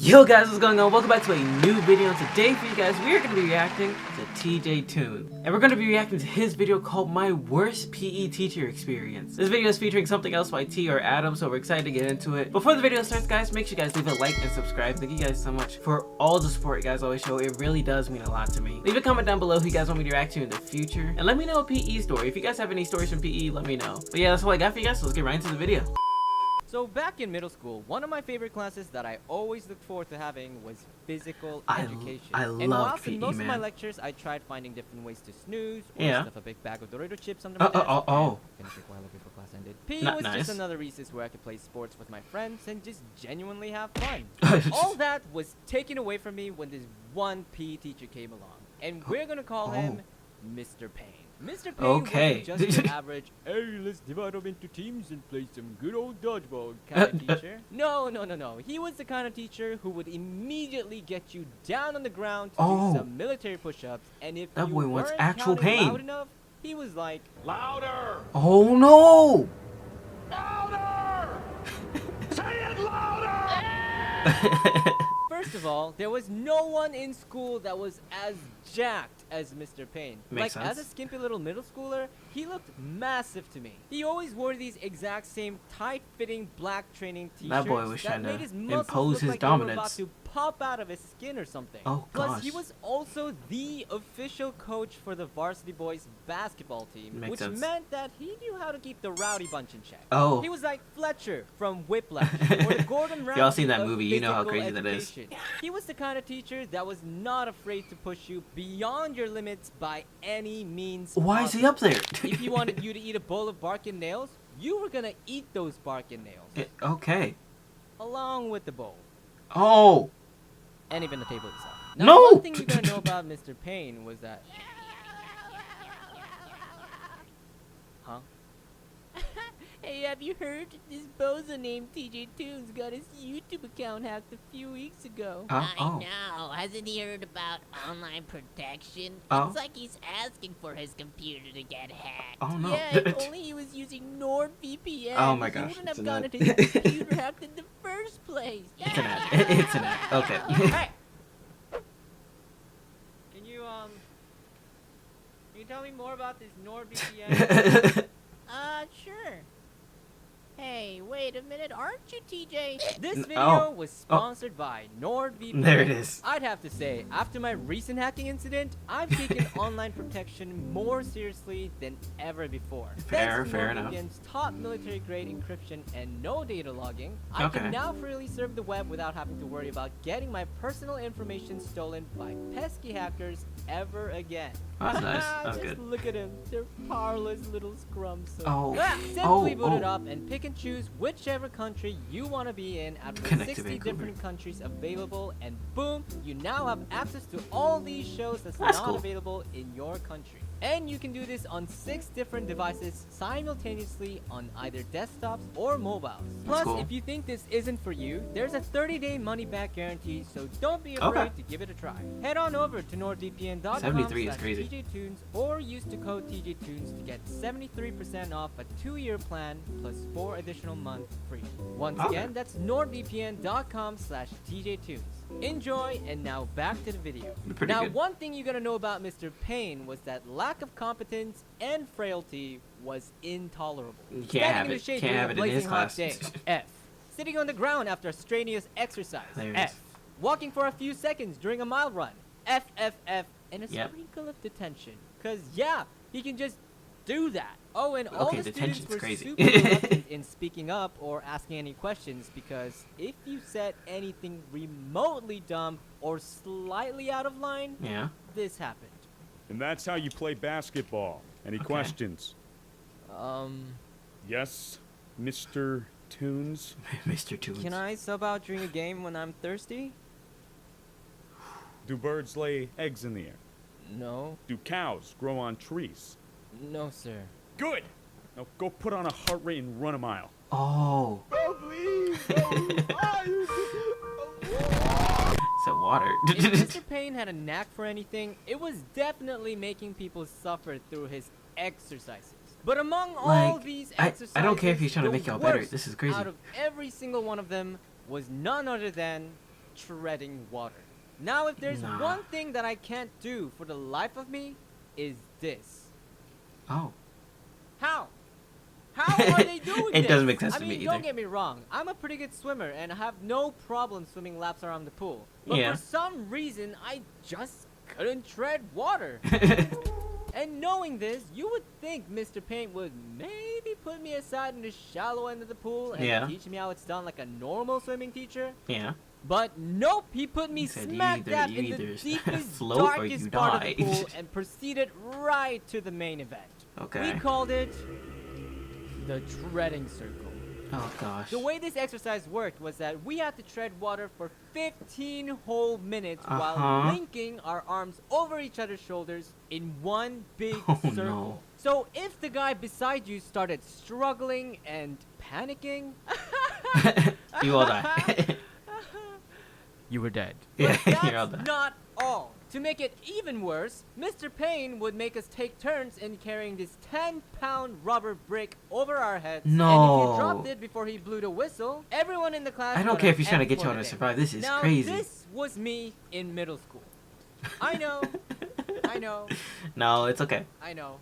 Yo guys, what's going on? Welcome back to a new video, and today for you guys, we are going to be reacting to TJ Toons. And we're going to be reacting to his video called My Worst PE Teacher Experience. This video is featuring something else by T or Adam, so we're excited to get into it. Before the video starts, guys, make sure you guys leave a like and subscribe. Thank you guys so much for all the support you guys always show. It really does mean a lot to me. Leave a comment down below who you guys want me to react to in the future. And let me know a PE story. If you guys have any stories from PE, let me know. But yeah, that's all I got for you guys, so let's get right into the video. So back in middle school, one of my favorite classes that I always looked forward to having was physical education. I and love whilst PE, in most of my man. lectures, I tried finding different ways to snooze or Yeah. stuff a big bag of Dorito chips under my desk. Finish it while before class ended. PE was Nice. just another recess where I could play sports with my friends and just genuinely have fun. All that was taken away from me when this one PE teacher came along, and we're gonna call him Mr. Pain. Mr. Pain wasn't just your average, hey, let's divide them into teams and play some good old dodgeball kind of teacher. No. He was the kind of teacher who would immediately get you down on the ground to do some military push-ups, and if that you boy wants weren't actual counting pain. loud enough, he was like, louder! Oh no! Louder! Say it louder! First of all, there was no one in school that was as jacked as Mr. Pain. Makes sense. As a skimpy little middle schooler, he looked massive to me. He always wore these exact same tight-fitting black training t-shirts That boy was trying made to his muscles impose look his like they were about dominance. to pop out of his skin or something. Oh, Plus, gosh. he was also the official coach for the varsity boys basketball team, Makes which sense. meant that he knew how to keep the rowdy bunch in check. Oh. He was like Fletcher from Whiplash, or the Gordon Ramsay. If y'all seen that of movie, you know how physical crazy that is. education. He was the kind of teacher that was not afraid to push you beyond your limits by any means Why is he up there? If he wanted you to eat a bowl of bark and nails, you were gonna eat those bark and nails. Okay. Along with the bowl. Oh. And even the table itself. Now, No! one thing you gotta know about Mr. Pain was that... Huh? Hey, have you heard? This bozo named TJ Toons got his YouTube account hacked a few weeks ago. I know. Hasn't he heard about online protection? Oh. It's like he's asking for his computer to get hacked. Oh no. Yeah, if only he was using NordVPN. Oh my He gosh, wouldn't it's have an gotten ad. his computer hacked in the first place. It's an ad. It's an ad. Okay. Hey! Can you tell me more about this NordVPN? Sure. Hey, wait a minute, aren't you, TJ? This video was sponsored by NordVPN. There it is. I'd have to say, after my recent hacking incident, I've taken online protection more seriously than ever before. Fair Thanks to enough. NordVPN's top military-grade encryption and no data logging, I Okay. can now freely surf the web without having to worry about getting my personal information stolen by pesky hackers ever again. That's nice. That's Just good. look at him. They're powerless little scrums. So Oh. simply boot it up and pick and choose whichever country you want to be in out of the Connect to 60 Vancouver. different countries available, and boom, you now have access to all these shows that's That's not cool. available in your country. And you can do this on 6 different devices simultaneously on either desktops or mobiles. Plus, cool. if you think this isn't for you, there's a 30-day money-back guarantee, so don't be afraid to give it a try. Head on over to NordVPN.com 73 is crazy. TJToons or use the code TJToons to get 73% off a 2-year plan plus 4 additional months free. Once again, that's NordVPN.com/TJToons. Enjoy, and now back to the video. Pretty Now, good. one thing you gotta know about Mr. Pain was that lack of competence and frailty was intolerable. You can't Standing have in the it. shade Can't during have a it in his blazing hot class. day. F. Sitting on the ground after a strenuous exercise. There it F. is. Walking for a few seconds during a mile run. F, and a Yep. sprinkle of detention. Cause yeah, he can just do that. Oh, and all Okay, the students detention's were crazy. super reluctant in speaking up or asking any questions, because if you said anything remotely dumb or slightly out of line, Yeah. this happened. And that's how you play basketball. Any questions? Yes, Mr. Toons? Mr. Toons. Can I sub out during a game when I'm thirsty? Do birds lay eggs in the air? No. Do cows grow on trees? No, sir. Good! Now go put on a heart rate and run a mile. Oh. So water. If Mr. Pain had a knack for anything, it was definitely making people suffer through his exercises. But among all Like, these I exercises, don't care if he's trying to the make y'all better. worst This is crazy. out of every single one of them was none other than treading water. Now, if there's Nah. one thing that I can't do for the life of me, is this. Oh. How? How are they doing this? It doesn't make sense I to mean, me don't either. get me wrong. I'm a pretty good swimmer and I have no problem swimming laps around the pool. But Yeah. for some reason, I just couldn't tread water. And knowing this, you would think Mr. Paint would maybe put me aside in the shallow end of the pool and Yeah. teach me how it's done like a normal swimming teacher. Yeah. But nope, he put me He said, smack dab you in the either deepest, float or darkest you part die. of the pool and proceeded right to the main event. Okay. We called it the treading circle. Oh gosh. The way this exercise worked was that we had to tread water for 15 whole minutes while linking our arms over each other's shoulders in one big Oh, circle. no. So if the guy beside you started struggling and panicking, You all die. you were dead. Yeah, But you're all that's dead. not all. To make it even worse, Mr. Pain would make us take turns in carrying this 10-pound rubber brick over our heads. And if No. you dropped it before he blew the whistle, everyone in the class I don't got care an if he's trying to F get you for all the to day. survive. This is Now, crazy. this was me in middle school. I know. I know. No, it's okay. I know.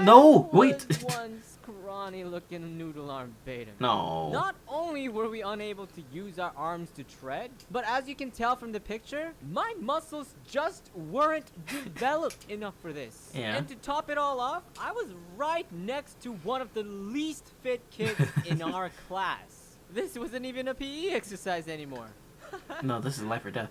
No, I wait. was one scrawny-looking noodle-arm beta. No. Not only were we unable to use our arms to tread, but as you can tell from the picture, my muscles just weren't developed enough for this. Yeah. And to top it all off, I was right next to one of the least fit kids in our class. This wasn't even a PE exercise anymore. No, this is life or death.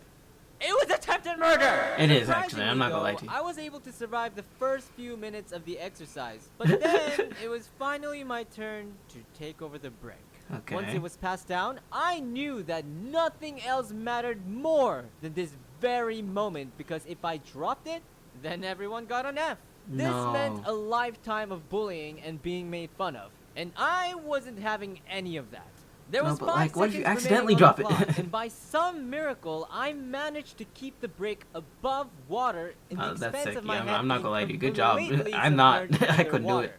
It was attempted murder! It is, actually. I'm not gonna lie to you. I was able to survive the first few minutes of the exercise, but then it was finally my turn to take over the break. Okay. Once it was passed down, I knew that nothing else mattered more than this very moment, because if I dropped it, then everyone got an F. This No. meant a lifetime of bullying and being made fun of, and I wasn't having any of that. There No, was but, 5 like, what if you seconds accidentally remaining on drop the it? clock, and by some miracle, I managed to keep the brick above water in the That's expense sick. of my Yeah, head I'm not being gonna lie to you. Good job. completely I'm not. submerged I under couldn't do water. it.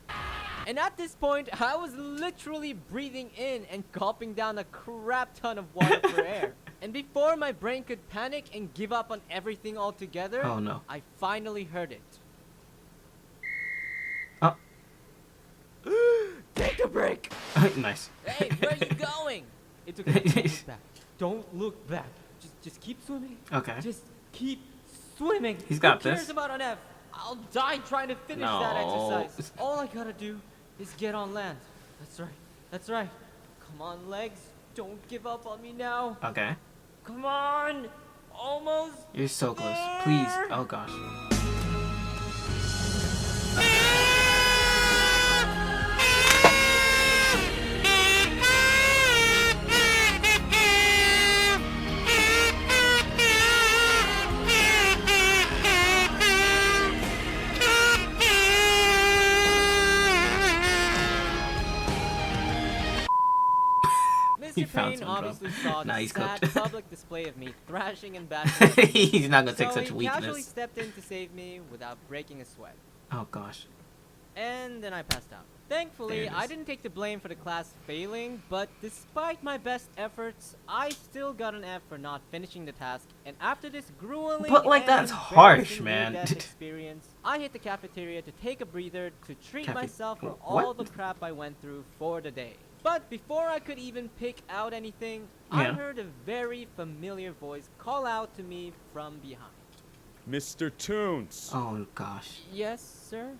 And at this point, I was literally breathing in and gulping down a crap ton of water for air. And before my brain could panic and give up on everything altogether, Oh no. I finally heard it. Oh. Take the break! Nice. Hey, where are you going? It took a don't look back. Don't look back. Just keep swimming. Okay. Just keep swimming. He's got Who cares this. about an F? I'll die trying to finish that No. exercise. All I gotta do is get on land. That's right. That's right. Come on, legs. Don't give up on me now. Okay. Come on. Almost. You're so close. Please. Oh gosh. He Mr. found Pain some drum. obviously saw Nah, the he's sad cooked. public display of me thrashing and bashing. He's not gonna take So such he casually weakness. stepped in to save me without breaking a sweat. Oh gosh. And then I passed out. Thankfully, There it I is. didn't take the blame for the class failing, but despite my best efforts, I still got an F for not finishing the task. And after this grueling But, like, and that's harsh, embarrassing man. near-death experience, I hit the cafeteria to take a breather to treat Cafe- myself for what? all the crap I went through for the day. But before I could even pick out anything, I Yeah. heard a very familiar voice call out to me from behind. Mr. Toons. Oh gosh. Yes, sir?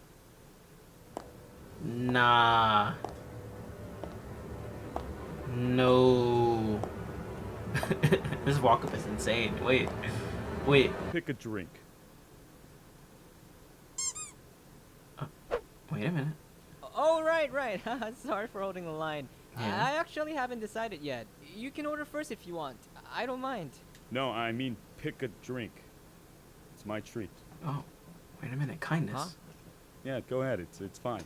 Nah. No. This walk up is insane. Wait. Wait. Pick a drink. Wait a minute. Oh, right. Sorry for holding the line. Yeah. I actually haven't decided yet. You can order first if you want. I don't mind. No, I mean pick a drink. It's my treat. Oh. Wait a minute. Kindness. Huh? Yeah, go ahead. It's fine.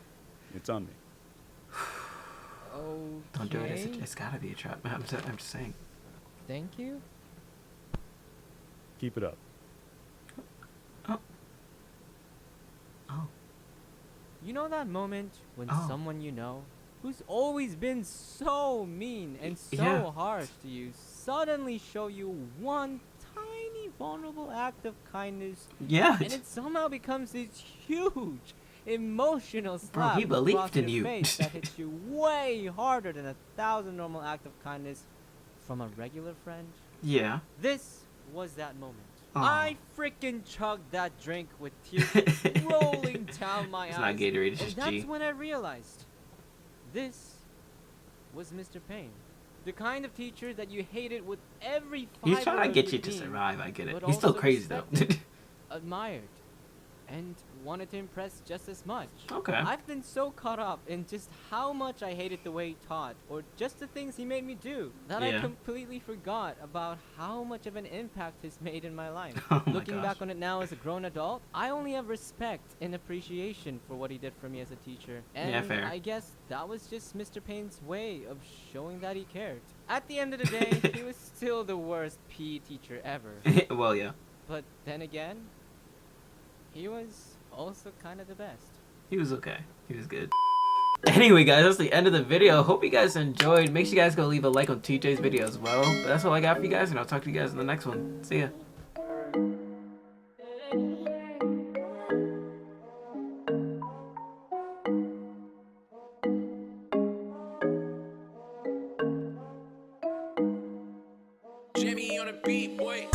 It's on me. Okay. Don't do it. It's gotta be a trap. I'm just saying. Thank you. Keep it up. Oh. Oh. You know that moment when Oh. someone you know, who's always been so mean and so Yeah. harsh to you, suddenly show you one vulnerable act of kindness, Yeah. and it somehow becomes this huge emotional Bro, slap he believed across in your you. face that hits you way harder than 1,000 normal acts of kindness from a regular friend. Yeah. This was that moment. Aw. I freaking chugged that drink with tears rolling down my It's eyes. not Gatorade, it's And just that's G. when I realized this was Mr. Pain. The kind of teacher that you hated with every fiber He's trying to of get your you to being, survive, I get it. but He's still also crazy though. respected, admired, and wanted to impress just as much. Okay. I've been so caught up in just how much I hated the way he taught, or just the things he made me do, that I Yeah. completely forgot about how much of an impact he's made in my life. Oh my Looking gosh. back on it now as a grown adult, I only have respect and appreciation for what he did for me as a teacher. And Yeah, fair. I guess that was just Mr. Payne's way of showing that he cared. At the end of the day, he was still the worst PE teacher ever. Well, yeah. But then again, he was also kind of the best. He was okay. He was good. Anyway, guys, that's the end of the video. Hope you guys enjoyed. Make sure you guys go leave a like on TJ's video as well. But that's all I got for you guys, and I'll talk to you guys in the next one. See ya. Jimmy on a beat, boy.